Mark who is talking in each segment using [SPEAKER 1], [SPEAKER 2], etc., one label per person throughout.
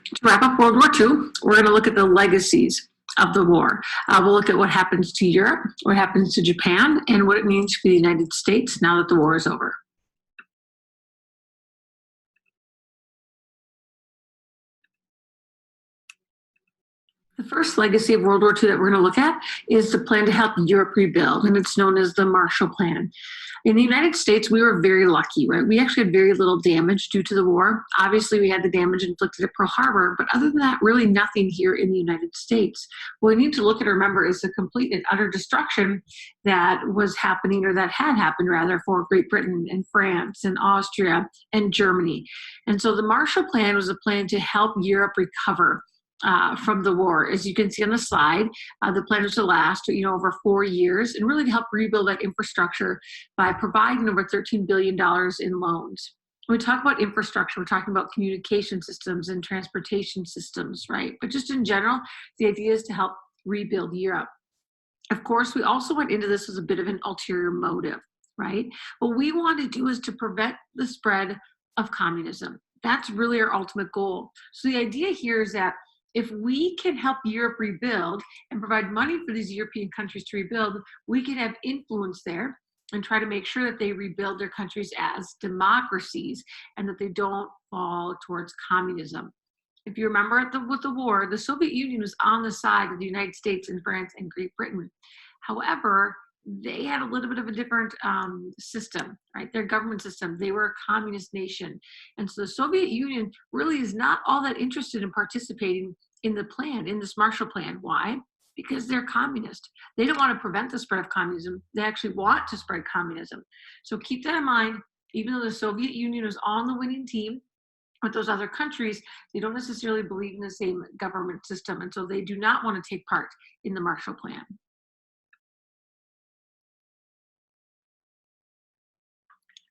[SPEAKER 1] To wrap up World War II, we're going to look at the legacies of the war. We'll look at what happens to Europe, what happens to Japan, and what it means for the United States now that the war is over. The first legacy of World War II that we're going to look at is the plan to help Europe rebuild, and it's known as the Marshall Plan. In the United States, we were very lucky, right? We actually had very little damage due to the war. Obviously, we had the damage inflicted at Pearl Harbor, but other than that, really nothing here in the United States. What we need to look at and remember is the complete and utter destruction that was happening, or that had happened rather, for Great Britain and France and Austria and Germany. And so the Marshall Plan was a plan to help Europe recover from the war. As you can see on the slide, the plan was to last, over 4 years, and really to help rebuild that infrastructure by providing over $13 billion in loans. When we talk about infrastructure, we're talking about communication systems and transportation systems, right? But just in general, the idea is to help rebuild Europe. Of course, we also went into this as a bit of an ulterior motive, right? What we want to do is to prevent the spread of communism. That's really our ultimate goal. So the idea here is that if we can help Europe rebuild and provide money for these European countries to rebuild, we can have influence there and try to make sure that they rebuild their countries as democracies and that they don't fall towards communism. If you remember with the war, the Soviet Union was on the side of the United States and France and Great Britain. However, they had a little bit of a different system, right? Their government system. They were a communist nation. And so the Soviet Union really is not all that interested in participating in the plan, in this Marshall Plan. Why? Because they're communist. They don't want to prevent the spread of communism. They actually want to spread communism. So keep that in mind. Even though the Soviet Union was on the winning team with those other countries, they don't necessarily believe in the same government system. And so they do not want to take part in the Marshall Plan.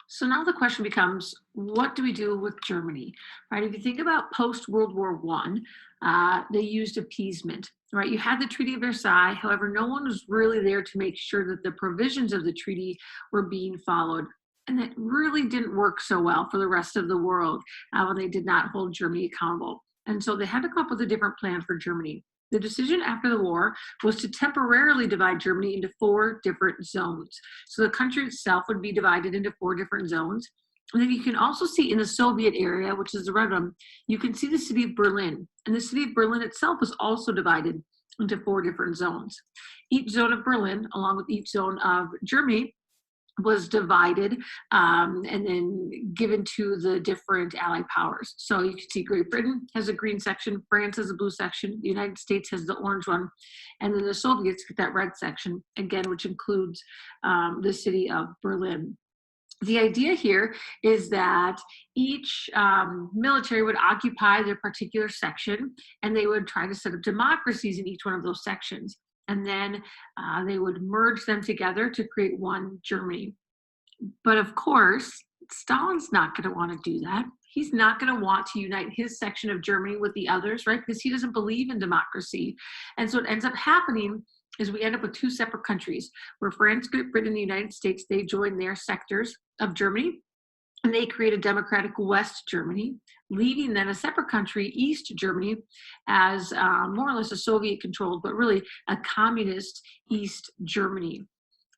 [SPEAKER 1] So now the question becomes, what do we do with Germany, right? If you think about post-World War I, they used appeasement, right? You had the Treaty of Versailles. However, no one was really there to make sure that the provisions of the treaty were being followed. And that really didn't work so well for the rest of the world when they did not hold Germany accountable. And so they had to come up with a different plan for Germany. The decision after the war was to temporarily divide Germany into 4 different zones. So the country itself would be divided into 4 different zones. And then you can also see in the Soviet area, which is the red one, you can see the city of Berlin. And the city of Berlin itself was also divided into 4 different zones. Each zone of Berlin, along with each zone of Germany, was divided and then given to the different allied powers. So you can see Great Britain has a green section, France has a blue section, the United States has the orange one, and then the Soviets get that red section, again, which includes the city of Berlin. The idea here is that each military would occupy their particular section, and they would try to set up democracies in each one of those sections. And then they would merge them together to create one Germany. But of course, Stalin's not going to want to do that. He's not going to want to unite his section of Germany with the others, right? Because he doesn't believe in democracy. And so what ends up happening is we end up with 2 separate countries where France, Great Britain, and the United States, they join their sectors of Germany, and they create a democratic West Germany, leaving then a separate country, East Germany, as more or less a Soviet-controlled, but really a communist East Germany.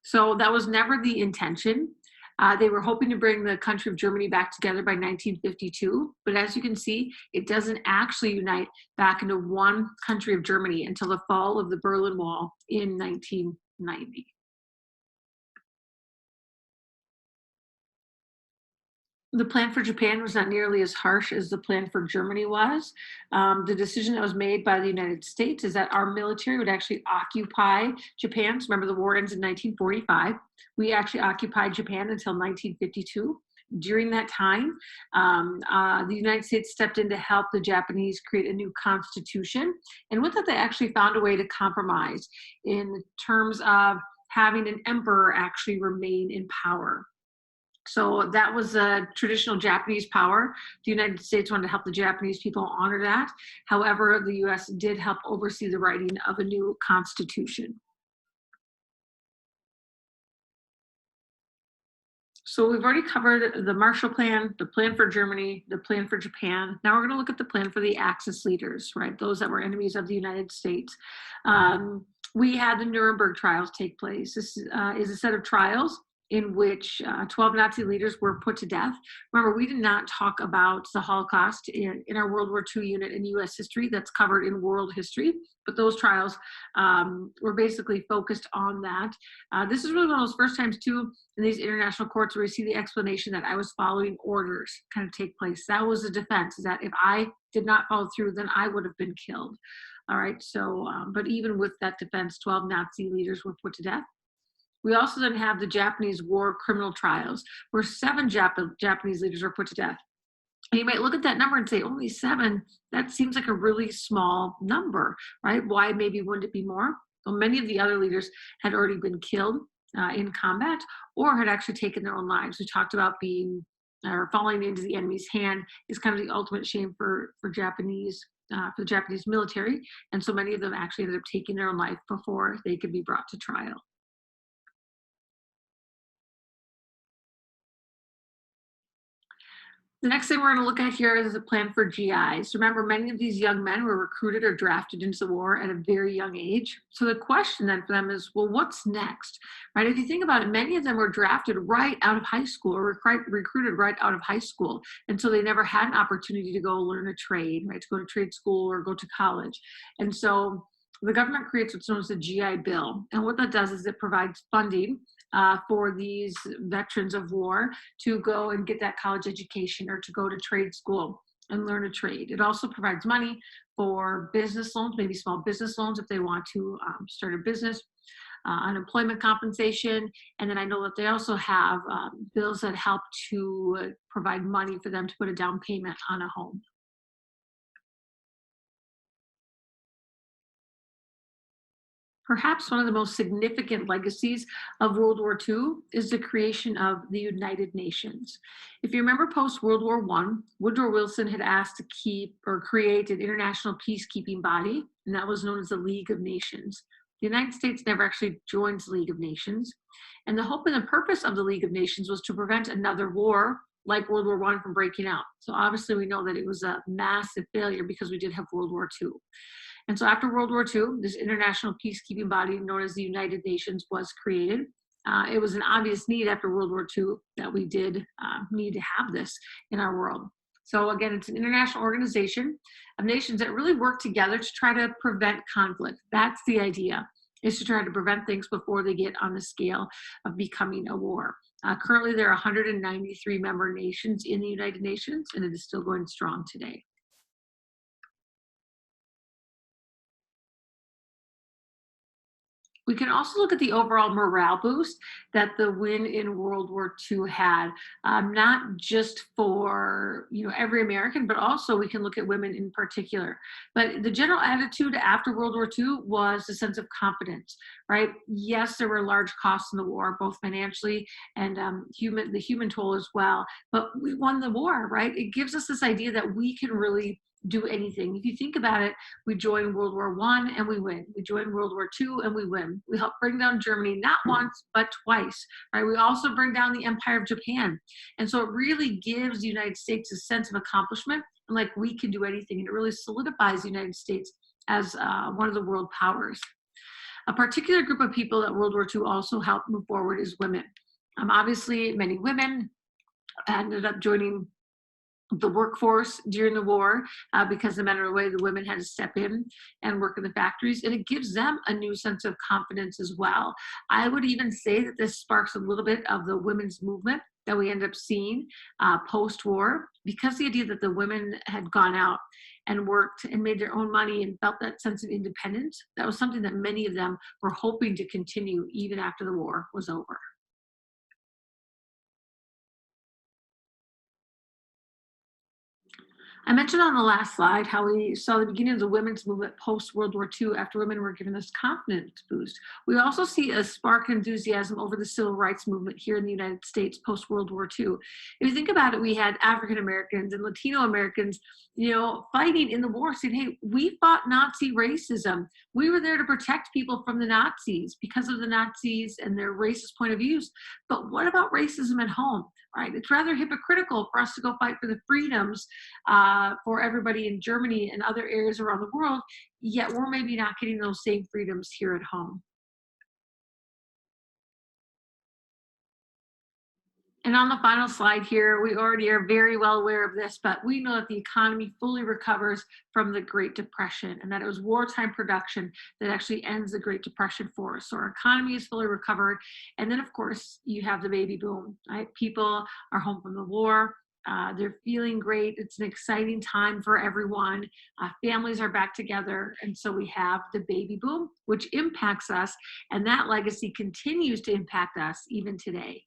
[SPEAKER 1] So that was never the intention. They were hoping to bring the country of Germany back together by 1952, but as you can see, it doesn't actually unite back into one country of Germany until the fall of the Berlin Wall in 1990. The plan for Japan was not nearly as harsh as the plan for Germany was. The decision that was made by the United States is that our military would actually occupy Japan. So remember, the war ends in 1945. We actually occupied Japan until 1952. During that time, the United States stepped in to help the Japanese create a new constitution. And with that, they actually found a way to compromise in terms of having an emperor actually remain in power. So that was a traditional Japanese power. The United States wanted to help the Japanese people honor that. However, the US did help oversee the writing of a new constitution. So we've already covered the Marshall Plan, the plan for Germany, the plan for Japan. Now we're going to look at the plan for the Axis leaders, right? Those that were enemies of the United States. We had the Nuremberg trials take place. This is a set of trials in which 12 Nazi leaders were put to death. Remember, we did not talk about the Holocaust in our World War II unit in US history. That's covered in world history, but those trials were basically focused on that. This is really one of those first times, too, in these international courts where we see the explanation that I was following orders kind of take place. That was the defense, is that if I did not follow through, then I would have been killed. All right, so, but even with that defense, 12 Nazi leaders were put to death. We also then have the Japanese war criminal trials, where 7 Japanese leaders were put to death. And you might look at that number and say, only 7, that seems like a really small number, right? Why maybe wouldn't it be more? Well, many of the other leaders had already been killed in combat or had actually taken their own lives. We talked about being or falling into the enemy's hand is kind of the ultimate shame for the Japanese military. And so many of them actually ended up taking their own life before they could be brought to trial. The next thing we're going to look at here is a plan for GIs. Remember, many of these young men were recruited or drafted into the war at a very young age. So the question then for them is, well, what's next? Right? If you think about it, many of them were drafted right out of high school or recruited right out of high school. And so they never had an opportunity to go learn a trade, right? To go to trade school or go to college. And so the government creates what's known as the GI Bill. And what that does is it provides funding for these veterans of war to go and get that college education or to go to trade school and learn a trade. It also provides money for business loans, maybe small business loans if they want to start a business, unemployment compensation. And then I know that they also have bills that help to provide money for them to put a down payment on a home. Perhaps one of the most significant legacies of World War II is the creation of the United Nations. If you remember post World War I, Woodrow Wilson had asked to keep or create an international peacekeeping body, and that was known as the League of Nations. The United States never actually joined the League of Nations. And the hope and the purpose of the League of Nations was to prevent another war like World War I from breaking out. So obviously we know that it was a massive failure because we did have World War II. And so after World War II, this international peacekeeping body known as the United Nations was created. It was an obvious need after World War II that we did need to have this in our world. So again, it's an international organization of nations that really work together to try to prevent conflict. That's the idea, is to try to prevent things before they get on the scale of becoming a war. Currently, there are 193 member nations in the United Nations, and it is still going strong today. We can also look at the overall morale boost that the win in World War II had, not just for every American, but also we can look at women in particular. But the general attitude after World War II was a sense of confidence, right? Yes, there were large costs in the war, both financially and the human toll as well. But we won the war, right? It gives us this idea that we can really do anything. If you think about it, we joined World War I and we win. We joined World War II and we win. We helped bring down Germany not once, but twice, right? We also bring down the Empire of Japan. And so it really gives the United States a sense of accomplishment and like we can do anything. And it really solidifies the United States as one of the world powers. A particular group of people that World War II also helped move forward is women. Obviously, many women ended up joining the workforce during the war because no matter the way the women had to step in and work in the factories, and it gives them a new sense of confidence as well. I would even say that this sparks a little bit of the women's movement that we end up seeing post-war, because the idea that the women had gone out and worked and made their own money and felt that sense of independence. That was something that many of them were hoping to continue even after the war was over. I mentioned on the last slide how we saw the beginning of the women's movement post World War II after women were given this confidence boost. We also see a spark enthusiasm over the civil rights movement here in the United States post World War II. If you think about it, we had African Americans and Latino Americans, fighting in the war, saying, "Hey, we fought Nazi racism. We were there to protect people from the Nazis because of the Nazis and their racist point of views. But what about racism at home?" Right? It's rather hypocritical for us to go fight for the freedoms for everybody in Germany and other areas around the world, yet we're maybe not getting those same freedoms here at home. And on the final slide here, we already are very well aware of this, but we know that the economy fully recovers from the Great Depression and that it was wartime production that actually ends the Great Depression for us. So our economy is fully recovered. And then, of course, you have the baby boom, right? People are home from the war. They're feeling great. It's an exciting time for everyone. Families are back together. And so we have the baby boom, which impacts us. And that legacy continues to impact us even today.